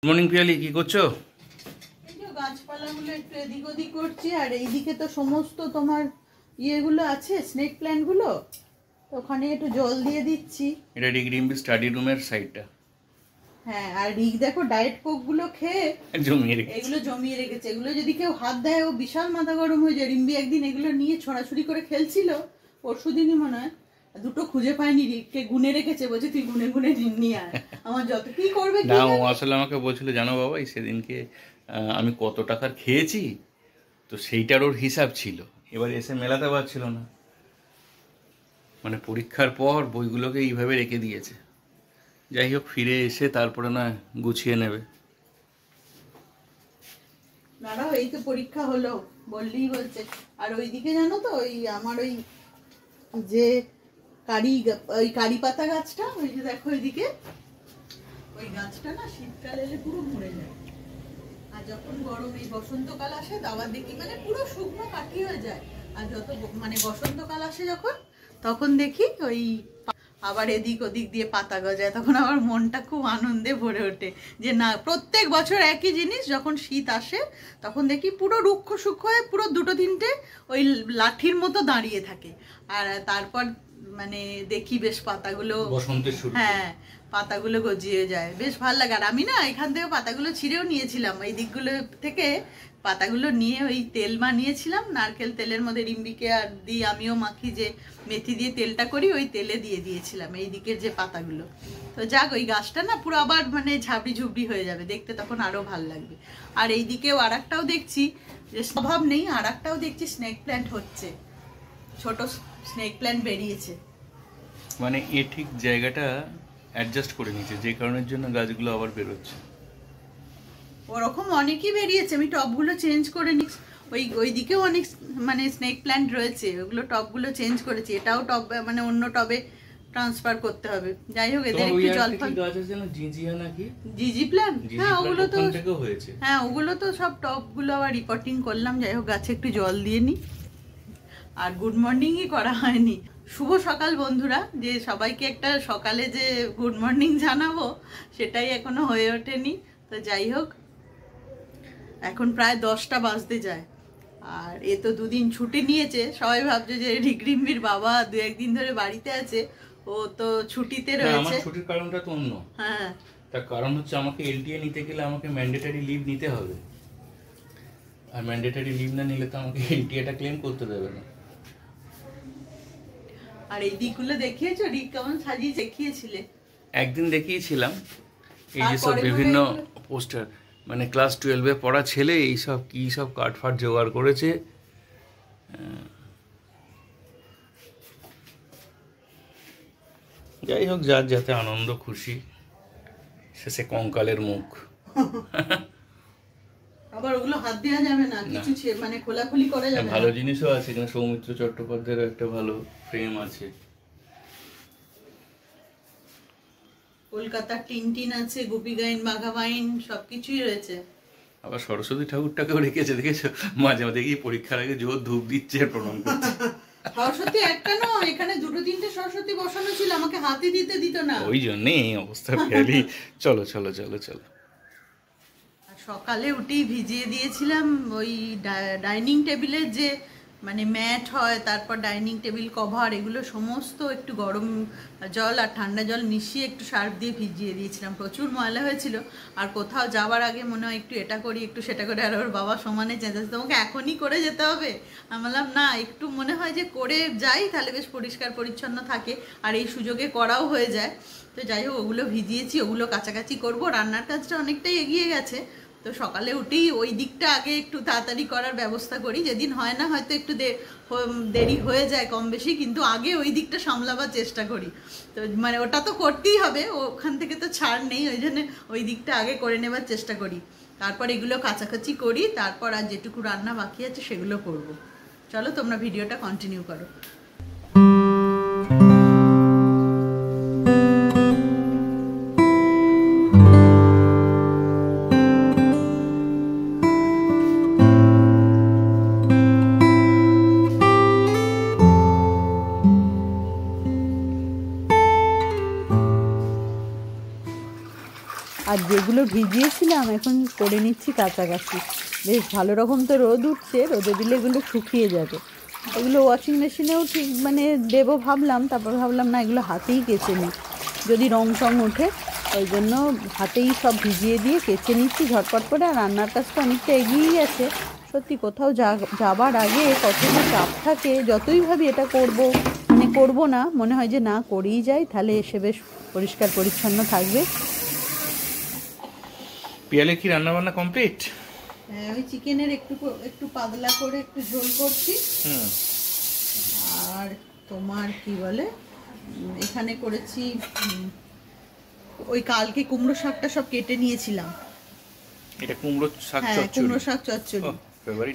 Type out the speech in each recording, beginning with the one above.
Morning Piyali, কি করছো? এই যে গাছপালাগুলো একটু এদিক ওদিক করছি, আর এইদিকে তো সমস্ত তোমার ইয়েগুলো আছে, স্নেক প্ল্যান্ট গুলো, ওখানে একটু জল দিয়ে দিচ্ছি। এটা ডিগ্রিম্বি স্টাডি রুমের সাইডটা। হ্যাঁ, আর রিক দেখো ডায়েট কোক গুলো খেয়ে জমিয়ে রেখেছে, এগুলো জমিয়ে রেখেছে। এগুলো যদি কেউ হাত দেয় ও বিশাল মাথা গরম হয়ে যায়। রিম্বি একদিন এগুলো নিয়ে ছড়াছড়ি করে খেলছিল, পরশুদিনই মনে হয়, দুটো খুঁজে পায়নি, রিককে গুনে রেখেছে, বলছে তুই গুনে গুনে নিয়ে আয়, আমার যত কি করবে। না, ও আসলে আমাকে বলছিল, জানো বাবা, সেদিনকে আমি কত টাকার খেয়েছি, তো সেইটার ওর হিসাব ছিল, এবার এসে মেলাতে পারছিল না, মানে পরীক্ষার পর বইগুলোকে এইভাবে রেখে দিয়েছে। যাই হোক, ফিরে এসে তারপরে না গুছিয়ে নেবে। দাঁড়াও, এই তো পরীক্ষা হলো বললেই বলছে। আর ওইদিকে জানো তো, ওই আমার ওই যে কারি পাতা গাছটা, ওই যে দেখো ওইদিকে, ওই গাছটা না শীতকালে এলে পুরো মরে যায়, আর যখন গরম এই বসন্তকাল আসে আবার দেখি মানে পুরো শুকনো কাঠি হয়ে যায়। আর যত মানে বসন্তকাল আসে যখন, তখন দেখি ওই আবার এদিক ওদিক দিয়ে পাতা গজায়। তখন আমার মনটা খুব আনন্দে ভরে ওঠে যে না, প্রত্যেক বছর একই জিনিস, যখন শীত আসে তখন দেখি পুরো রুক্ষ সূক্ষ্ম হয়ে পুরো দুটো তিনটে ওই লাঠির মতো দাঁড়িয়ে থাকে। আর তারপর মানে দেখি বেশ পাতাগুলো বসন্তের শুরু, হ্যাঁ, পাতাগুলো গজিয়ে যায়, বেশ ভালো লাগে। আর আমি না এখান থেকে পাতাগুলো ছিঁড়েও নিয়েছিলাম, এই দিকগুলো থেকে পাতাগুলো নিয়ে ওই তেল বানিয়েছিলাম, নারকেল তেলের মধ্যে রিম্বিকে আর দিই, আমিও মাখি, যে মেথি দিয়ে তেলটা করি, ওই তেলে দিয়ে দিয়েছিলাম এই দিকের যে পাতাগুলো। তো যাক, ওই গাছটা না পুরো আবার মানে ঝাবড়ি ঝুবড়ি হয়ে যাবে, দেখতে তখন আরো ভালো লাগবে। আর এই দিকেও আর একটাও দেখছি, যে স্বভাব নেই, আর একটাও দেখছি স্নেক প্ল্যান্ট হচ্ছে, ছোট স্নেক প্ল্যান্ট বেরিয়েছে। মানে এ ঠিক জায়গাটা অ্যাডজাস্ট করে নিয়েছে, যে কারণের জন্য গাছগুলো আবার বেরোচ্ছে। ওরকম অনেকই বেরিয়েছে, আমি টবগুলো চেঞ্জ করে নিচ্ছি। ওই দিকেও অনেক মানে স্নেক প্ল্যান্ট রয়েছে, ওগুলো টবগুলো চেঞ্জ করেছি, এটাও টব মানে অন্য টবে ট্রান্সফার করতে হবে। যাই হোক, এদের একটু জল ফল গাছ আছে না, জিজিয়া নাকি, জিজি প্ল্যান্ট, হ্যাঁ ওগুলো তো হয়েছে, হ্যাঁ ওগুলো তো সব টবগুলো আবার রিপোর্টিং করলাম। যাই হোক, গাছে একটু জল দিয়ে নি, আর গুড মর্নিংই করা হয়নি। শুভ সকাল বন্ধুরা, যে সবাইকে একটা সকালে যে গুড মর্নিং জানাবো সেটাই এখনো হয়ে ওঠেনি। তো যাই হোক, এখন প্রায় 10টা বাজতে যায়, আর এ তো দুদিন ছুটি নিয়েছে। সবাই ভাবছে যে রিগরিম্বির বাবা 2-1 দিন ধরে বাড়িতে আছে, ও তো ছুটিতে রয়েছে। আমার ছুটির কারণটা তো অন্য। হ্যাঁ, তার কারণ হচ্ছে আমাকে এলটিএ নিতে গেলে আমাকে ম্যান্ডেটরি লিভ নিতে হবে, আর ম্যান্ডেটরি লিভ না নিলে তো আমাকে এলটিএটা ক্লেম করতে দেবে না। আর এই দিকগুলো দেখিয়েছো, রিক কেমন সাজিয়ে দেখিয়েছিলে একদিন দেখিয়েছিলাম, এই যে সব বিভিন্ন পোস্টার, মানে ক্লাস 12-এ পড়া ছেলে এইসব কি সব কাঠ ফাট জোগাড় করেছে। যাই হোক, যার যাতে আনন্দ খুশি, শেষে কঙ্কালের মুখ। আবার ওগুলো হাত দেওয়া যাবে না, কিছু মানে খোলাখুলি করা যাবে না। ভালো জিনিসও আছে, এখানে সৌমিত্র চট্টোপাধ্যায়ের একটা ভালো ফ্রেম আছে, কলকাতার টিনটিন আছে, গুপি গাইন, বাঘা বাইন, সবকিছুই রয়েছে। আবার সরস্বতী ঠাকুরটাকেও রেখেছে, দেখেছো? মাঝে মাঝে গিয়ে পরীক্ষার আগে জোর ধূপ দিচ্ছে আর প্রণাম করছে। সরস্বতী একটা নয়, এখানে 2-3টে সরস্বতী বসানো ছিল, আমাকে হাতে দিতে দিত না, ওই জন্যে এই অবস্থা ফেলি। চলো চলো চলো চলো। সকালে উঠেই ভিজিয়ে দিয়েছিলাম ওই ডাইনিং টেবিলের যে মানে ম্যাট হয়, তারপর ডাইনিং টেবিল কভার, এগুলো সমস্ত একটু গরম জল আর ঠান্ডা জল মিশিয়ে একটু সার্ফ দিয়ে ভিজিয়ে দিয়েছিলাম, প্রচুর ময়লা হয়েছিল। আর কোথাও যাওয়ার আগে মনে হয় একটু এটা করি একটু সেটা করে, আর ওর বাবা সমানে চেঁচাচ্ছে, তোমাকে এখনই করে যেতে হবে। আমি বললাম না, একটু মনে হয় যে করে যাই তাহলে বেশ পরিষ্কার পরিচ্ছন্ন থাকে, আর এই সুযোগে করাও হয়ে যায়। তো যাই হোক, ওগুলো ভিজিয়েছি, ওগুলো কাছাকাছি করব। রান্নার কাজটা অনেকটাই এগিয়ে গেছে, তো সকালে উঠেই ওই দিকটা আগে একটু তাড়াতাড়ি করার ব্যবস্থা করি, যেদিন হয় না হয়তো একটু দেরি হয়ে যায় কম বেশি, কিন্তু আগে ওই দিকটা সামলাবার চেষ্টা করি। তো মানে ওটা তো করতেই হবে, ওখান থেকে তো ছাড় নেই, ওই জন্য ওই দিকটা আগে করে নেবার চেষ্টা করি, তারপর এগুলো কাছাকাছি করি, তারপর আর যেটুকু রান্না বাকি আছে সেগুলো করব। চলো তোমরা ভিডিওটা কন্টিনিউ করো। আর যেগুলো ভিজিয়েছিলাম এখন করে নিচ্ছি কাছাকাছি। বেশ ভালো রকম তো রোদ উঠছে, রোদে দিলে এগুলো শুকিয়ে যাবে। এগুলো ওয়াশিং মেশিনেও ঠিক মানে দেবো ভাবলাম, তারপর ভাবলাম না এগুলো হাতেই কেচে নিই, যদি রং টং ওঠে, ওই জন্য হাতেই সব ভিজিয়ে দিয়ে কেচে নিচ্ছি ঝটপট করে। আর রান্নার কাজটা অনেকটা এগিয়েই আছে। সত্যি কোথাও যাবার আগে কতটা চাপ থাকে, যতই ভাবি এটা করব মানে করবো না, মনে হয় যে না করেই যাই, তাহলে এসে বেশ পরিষ্কার পরিচ্ছন্ন থাকবে। পিয়ালে কি রান্না বান্না কমপ্লিট? হ্যাঁ, ওই চিকেনের একটু পাতলা করে একটু ঝোল করছি। আর তোমার কি বলে, এখানে করেছি ওই কালকে কুমড়ো শাকটা সব কেটে নিয়েছিলাম। এটা কুমড়ো শাক চচ্চড়ি? হ্যাঁ, কুমড়ো শাক চচ্চড়ি।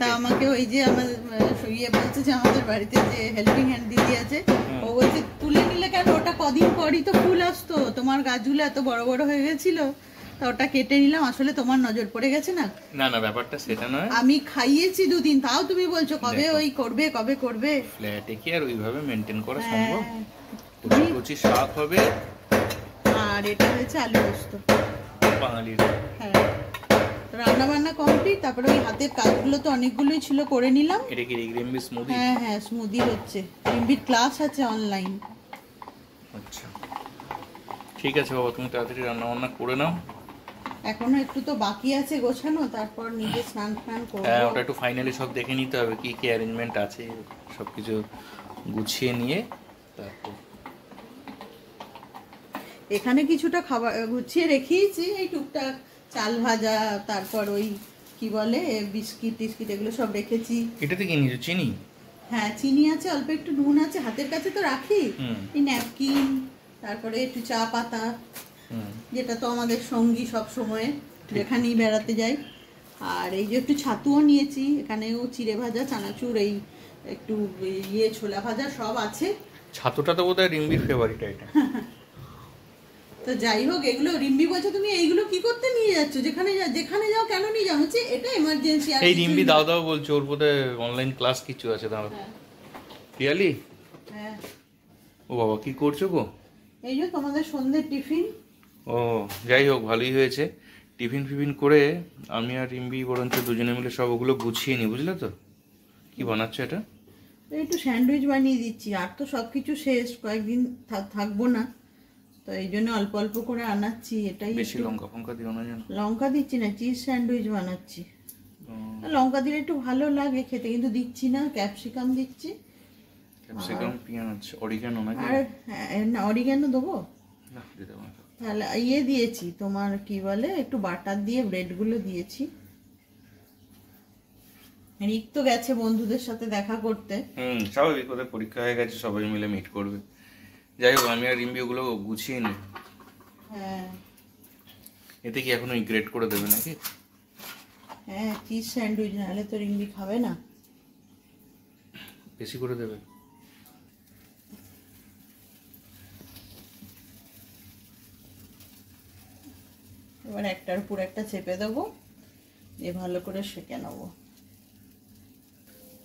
তা আমাকে ওই যে আমার বলছে যে আমাদের বাড়িতে যে হেল্পিং হ্যান্ড দিদি আছে, ও বলছে তুলে নিলে কেন, ওটা কদিন পরই তো ফুল আসতো, তোমার গাছগুলো এত বড় বড় হয়ে গেছিল, তা ওটা কেটে নিলাম। আসলে তোমার নজর পড়ে গেছে না। না না, ব্যাপারটা সেটা নয়, আমি খাইয়েছি 2 দিন, তাও তুমি বলছো কবে ওই করবে কবে করবে। ফ্ল্যাটে কি আর ওইভাবে মেনটেন করা সম্ভব? কচি শাক হবে। আর এটা হয়েছে আলু পোস্ত বাঙালির। হ্যাঁ, রান্না বান্না কমপ্লিট। তারপরে ওই হাতের কাজগুলো তো অনেকগুলোই ছিল, করে নিলাম। এটা কি রিম্বি স্মুদি? হ্যাঁ হ্যাঁ, স্মুদি হচ্ছে, রিম্বির ক্লাস আছে অনলাইন। আচ্ছা ঠিক আছে বাবা, তুমি তাড়াতাড়ি রান্না বান্না করে নাও। এখনো একটু তো বাকি আছে গোছানো, তারপর নিজে স্নান করব। হ্যাঁ, ওটা একটু ফাইনালি সব দেখে নিতে হবে, কি কি অ্যারেঞ্জমেন্ট আছে, সবকিছু গুছিয়ে নিয়ে তারপর। এখানে কিছুটা খাবার গুছিয়ে রেখেইছি, এই টুকটাক চাল ভাজা, তারপর ওই কি বলে বিস্কিট টিস্কিট এগুলো সব রেখেছি। এটাতে কি নিয়েছো? চিনি? হ্যাঁ, চিনি আছে, অল্প একটু নুন আছে, হাতের কাছে তো রাখি। এই ন্যাপকিন, তারপরে একটু চা পাতা, যেটা তো আমাদের সঙ্গী সব সময় যেখানেই বেড়াতে যাই। আর এই যে একটু ছাতুও নিয়েছি, এখানেও চিড়ে ভাজা, চানাচুর, এই একটু ছোলা ভাজা সব আছে। ছাতুটা তো বোধহয় রিম্বির ফেভারিট আইটেম। তো যাই হোক, এগুলো রিম্বি বলছে তুমি এইগুলো কি করতে নিয়ে যাচ্ছ, যেখানে যাও কেন নিয়ে যাও, হচ্ছে এটা এমার্জেন্সি। এই রিম্বি দাও দাও বলছে, ওর বোধহয় অনলাইন ক্লাস কিছু আছে। দাও পিয়ালি। হ্যাঁ, ও বাবা, কি করছো গো? এই যে তোমাদের সন্ধ্যের টিফিন। ও যাই হোক, ভালোই হয়েছে। টিফিন ফিফিন করে আমি আর রিম্বি বরঞ্চ দুজনে মিলে সব ওগুলো গুছিয়ে নি, বুঝলে তো? কি বানাচ্ছ এটা? একটু স্যান্ডউইচ বানিয়ে দিচ্ছি, আর তো সবকিছু শেষ, কয়েকদিন থাকবো না, তো এই জন্য অল্প অল্প করে আনাচ্ছি। এটাই বেশি লঙ্কা ফঙ্কা দিও না যেন। লঙ্কা দিচ্ছি না, চিজ স্যান্ডউইচ বানাচ্ছি। লঙ্কা দিলে একটু ভালো লাগে খেতে, কিন্তু দিচ্ছি না, ক্যাপসিকাম দিচ্ছি। ক্যাপসিকাম, পেঁয়াজ, অরিগানো নাকি? আর না, অরিগানো দেবো না, দিতে পারো। তাহলে দিয়েছি তোমার কি বলে, একটু বাটার দিয়ে ব্রেডগুলো দিয়েছি। রিক তো গেছে বন্ধুদের সাথে দেখা করতে। স্বাভাবিক, ওদের পরীক্ষা হয়ে গেছে, সবাই মিলে মিট করবে। যাই হোক, আমি আর রিম্বি ওগুলো গুছিয়ে নিই। হ্যাঁ, এতে কি এখন ওই গ্রেড করে দেবে নাকি? হ্যাঁ, চিজ স্যান্ডউইচ, নাহলে তো রিম্বি খাবে না। বেশি করে দেবে। এবার একটার উপর একটা চেপে দেবো, দিয়ে ভালো করে সেঁকে নেবো।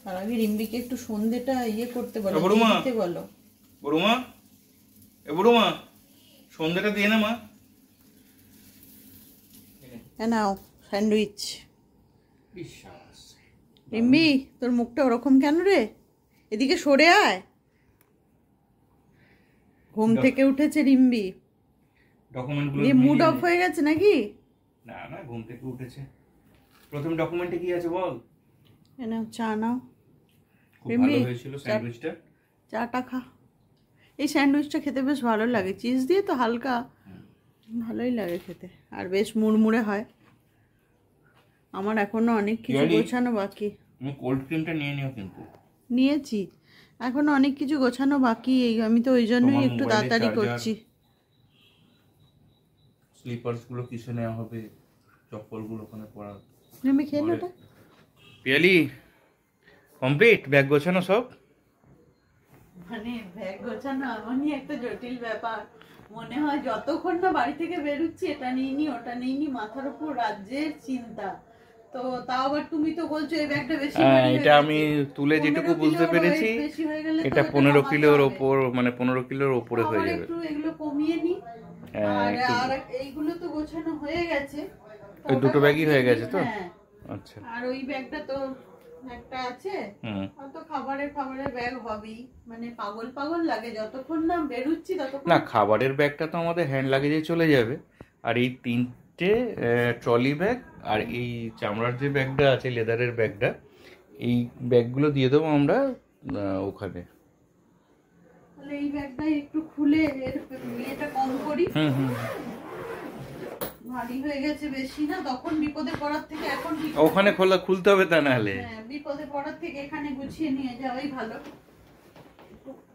আর আগে রিম্বিকে একটু সন্ধ্যেটা করতে বলো, দিতে বলো। বড়মা, এ বড়মা, সন্ধ্যেটা দিয়ে না মা। নাও স্যান্ডউইচ। রিম্বি, তোর মুখটা ওরকম কেন রে? এদিকে সরে আয়। ঘুম থেকে উঠেছে রিম্বি, ডকুমেন্টগুলো মুড অফ হয়ে গেছে নাকি? না না, ঘুম থেকে উঠেছে। প্রথম ডকুমেন্টে কি আছে বল? নাও চা নাও। খুব ভালো হয়েছিল স্যান্ডউইচটা। চাটা খা। এই স্যান্ডউইচটা খেতে বেশ ভালো লাগে, চিজ দিয়ে তো হালকা, ভালোই লাগে খেতে, আর বেশ মুড়মুড়ে হয়। আমার এখনো অনেক কিছু গোছানো বাকি। তুমি কোল্ড ক্রিমটা নিয়ে নিও কিন্তু। নিয়েছি, এখনো অনেক কিছু গোছানো বাকি, আমি তো ওই জন্যই একটু তাড়াতাড়ি করছি। স্লিপার্স গুলো কিছু নেওয়া হবে, চপ্পলগুলো ওখানে পরা। আমি খেয়ে নেটা। পিয়ালি, কমপ্লিট ব্যাগ গোছানো সব? মানে ব্যাগ গোছানো এমনই একটা জটিল ব্যাপার, মনে হয় যতক্ষণ না বাড়ি থেকে বেরোচ্ছি এটা নিইনি ওটা নিইনি, মাথার উপর রাজ্যের চিন্তা। তো তাও আবার তুমি তো বলছো এই ব্যাগটা বেশি ভারী, এটা আমি তুলে যেটুকু বুঝতে পেরেছি এটা 15 কিলোর ওপর, মানে 15 কিলোর ওপরে হয়ে যাবে। একটু এগুলো কমিয়ে নি। আর একটু আর এইগুলো তো গোছানো হয়ে গেছে, ওই দুটো ব্যাগই হয়ে গেছে তো? হ্যাঁ। আচ্ছা। আর ওই ব্যাগটা তো একটা আছে, আর তো খাবারের ব্যাগ হবেই, মানে পাগল পাগল লাগে যতক্ষণ না বেরুচ্ছি ততক্ষণ। না, খাবারের ব্যাগটা তো আমাদের হ্যান্ড লাগেজে চলে যাবে, আর এই 3টে ট্রলি ব্যাগ আর এই চামড়ার যে ব্যাগটা আছে, লেদারের ব্যাগটা, এই ব্যাগগুলো দিয়ে দেবো আমরা ওখানে। তাহলে এই ব্যাগটাই একটু খুলে এর ইয়েটা কম করি, ভারী হয়ে গেছে বেশি না, তখন বিপদে পড়ার থেকে এখন ওখানে খুলতে হবে, তা নাহলে হ্যাঁ, বিপদে পড়ার থেকে এখানে গুছিয়ে নিয়ে যাওয়াই ভালো,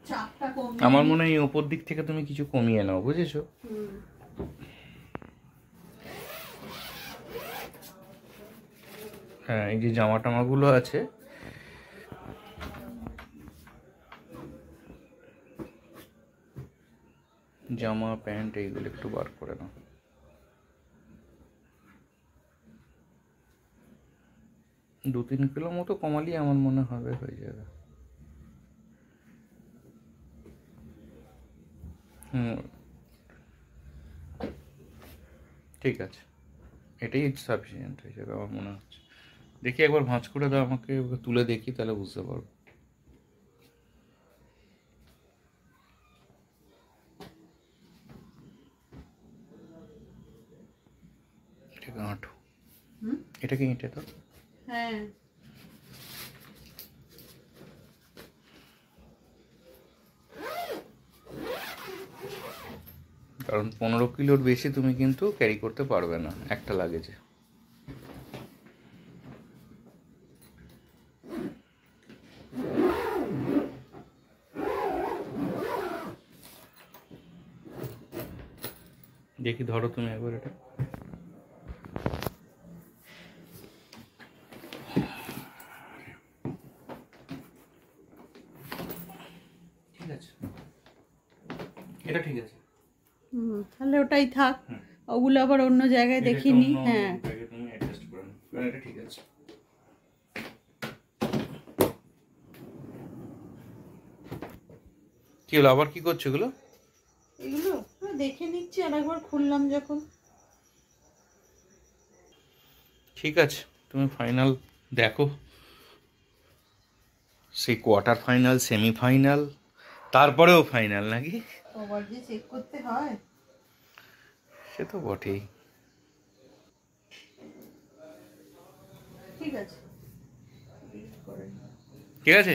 চাপটা কম। আমার মনে হয় এই ওপর দিক থেকে তুমি কিছু কমিয়ে নাও, বুঝেছো? হ্যাঁ, এই যে জামা টামাগুলো আছে, জামা প্যান্ট এইগুলো একটু বার করে নাও। 2-3 কিলো মতো কমালি আমার মনে হবে হয়ে যাবে। ঠিক আছে, এটাই সাফিসিয়েন্ট হয়ে যাবে আমার মনে হচ্ছে। দেখি একবার ভাঁজ করে দাও আমাকে, তুলে দেখি, তাহলে বুঝতে পারবো। এটাকে আঁটো, এটাকে এঁটে দাও। হ্যাঁ, কারণ 15 কিলোর বেশি তুমি কিন্তু ক্যারি করতে পারবে না একটা লাগেজে। দেখি, ধরো তুমি একবার এটা। ঠিক আছে, এটা ঠিক আছে। তাহলে ওটাই থাক, ওগুলো আবার অন্য জায়গায় দেখিনি। হ্যাঁ, তুমি অ্যাডজাস্ট করে নাও, এটা ঠিক আছে। কি হলো, আবার কি করছো এগুলো? এগুলো দেখে নিচ্ছি আর একবার খুললাম যখন। ঠিক আছে, তুমি ফাইনাল দেখো, সেই কোয়ার্টার ফাইনাল, সেমিফাইনাল, তারপরেও ফাইনাল নাকি? আবার যে চেক করতে হয়। সে তো বটেই। ঠিক আছে, ঠিক আছে।